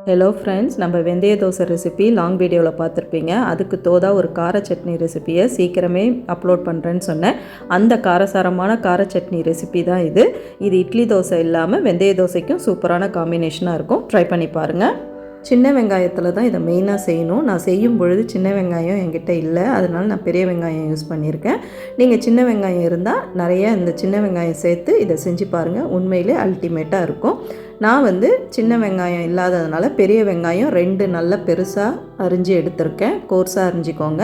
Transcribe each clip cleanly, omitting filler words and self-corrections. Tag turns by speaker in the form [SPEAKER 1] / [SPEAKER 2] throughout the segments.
[SPEAKER 1] Hello friends, நம்ம வெந்தய dosa recipe long வீடியோவில் பார்த்துருப்பீங்க. அதுக்கு தோதா ஒரு கார சட்னி ரெசிபியை சீக்கிரமே அப்லோட் பண்ணுறேன்னு சொன்னேன். அந்த காரசாரமான கார சட்னி ரெசிபி தான் இது. இது இட்லி தோசை இல்லாமல் வெந்தய தோசைக்கும் சூப்பரான காம்பினேஷனாக இருக்கும். ட்ரை பண்ணி பாருங்கள். சின்ன வெங்காயத்தில் தான் இதை மெயினாக செய்யணும். நான் செய்யும் பொழுது சின்ன வெங்காயம் என்கிட்ட இல்லை, அதனால் நான் பெரிய வெங்காயம் யூஸ் பண்ணியிருக்கேன். நீங்கள் சின்ன வெங்காயம் இருந்தால் நிறைய இந்த சின்ன வெங்காயம் சேர்த்து இதை செஞ்சு பாருங்கள். உண்மையிலே அல்டிமேட்டாக இருக்கும். நான் சின்ன வெங்காயம் இல்லாததுனால பெரிய வெங்காயம் 2 நல்ல பெருசாக அரிஞ்சு எடுத்திருக்கேன். கோர்ஸாக அரிஞ்சிக்கோங்க.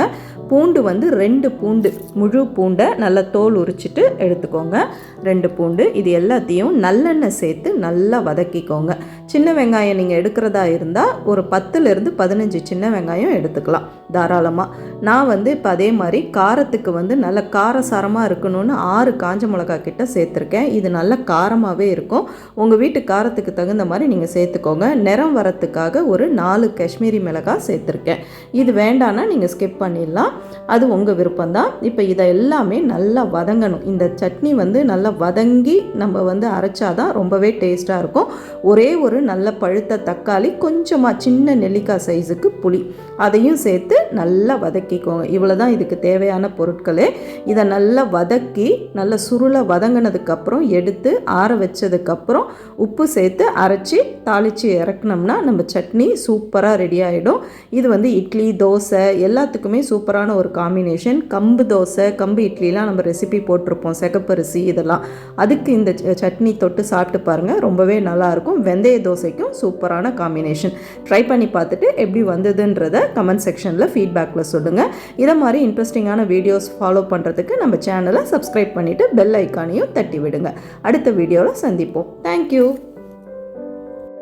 [SPEAKER 1] பூண்டு 2 பூண்டு, முழு பூண்டை நல்லா தோல் உரிச்சிட்டு எடுத்துக்கோங்க. 2 பூண்டு. இது எல்லாத்தையும் நல்லெண்ணெய் சேர்த்து நல்லா வதக்கிக்கோங்க. சின்ன வெங்காயம் நீங்கள் எடுக்கிறதா இருந்தால் ஒரு 10லேருந்து 15 சின்ன வெங்காயம் எடுத்துக்கலாம் தாராளமாக. நான் இப்போ அதே மாதிரி காரத்துக்கு நல்ல காரசாரமாக இருக்கணும்னு 6 காஞ்ச மிளகா கிட்ட சேர்த்துருக்கேன். இது நல்ல காரமாகவே இருக்கும். உங்கள் வீட்டு காரத்துக்கு தகுந்த மாதிரி நீங்கள் சேர்த்துக்கோங்க. நிறம் வரத்துக்காக ஒரு 4 காஷ்மீரி மிளகாய் சேர்த்துருக்கேன். இது வேண்டான்னா நீங்கள் ஸ்கிப் பண்ணிடலாம், அது உங்கள் விருப்பம்தான். இப்போ இதை எல்லாமே நல்லா வதங்கணும். இந்த சட்னி நல்லா வதங்கி நம்ம அரைச்சாதான் ரொம்பவே டேஸ்ட்டாக இருக்கும். ஒரே ஒரு நல்ல பழுத்த தக்காளி, கொஞ்சமாக சின்ன நெல்லிக்காய் சைஸுக்கு புளி, அதையும் சேர்த்து நல்லா வதக்கிக்கோங்க. இவ்வளோ தான் இதுக்கு தேவையான பொருட்களே. இதை நல்லா வதக்கி நல்ல சுருளை வதங்கினதுக்கப்புறம் எடுத்து ஆற வச்சதுக்கப்புறம் உப்பு சேர்த்து அரைச்சி தாளித்து இறக்குனோம்னா நம்ம சட்னி சூப்பராக ரெடி ஆகிடும். இது இட்லி தோசை எல்லாத்துக்குமே சூப்பரான ஒரு காம்பினேஷன். கம்பு தோசை, கம்பு இட்லிலாம் நம்ம ரெசிபி போட்டிருப்போம், சிகப்பரிசி இதெல்லாம். அதுக்கு இந்த சட்னி தொட்டு சாப்பிட்டு பாருங்கள், ரொம்பவே நல்லாயிருக்கும். வெந்தய தோசைக்கும் சூப்பரான காம்பினேஷன். ட்ரை பண்ணி பார்த்துட்டு எப்படி வந்ததுன்றதை கமெண்ட் செக்ஷனில் ஃபீட்பேக்கில் சொல்லுங்கள். இதை மாதிரி இன்ட்ரெஸ்டிங்கான வீடியோஸ் ஃபாலோ பண்ணுறதுக்கு நம்ம சேனலை சப்ஸ்கிரைப் பண்ணிவிட்டு பெல் ஐக்கானையும் தட்டி விடுங்க. அடுத்த வீடியோவில் சந்திப்போம். தேங்க்யூ.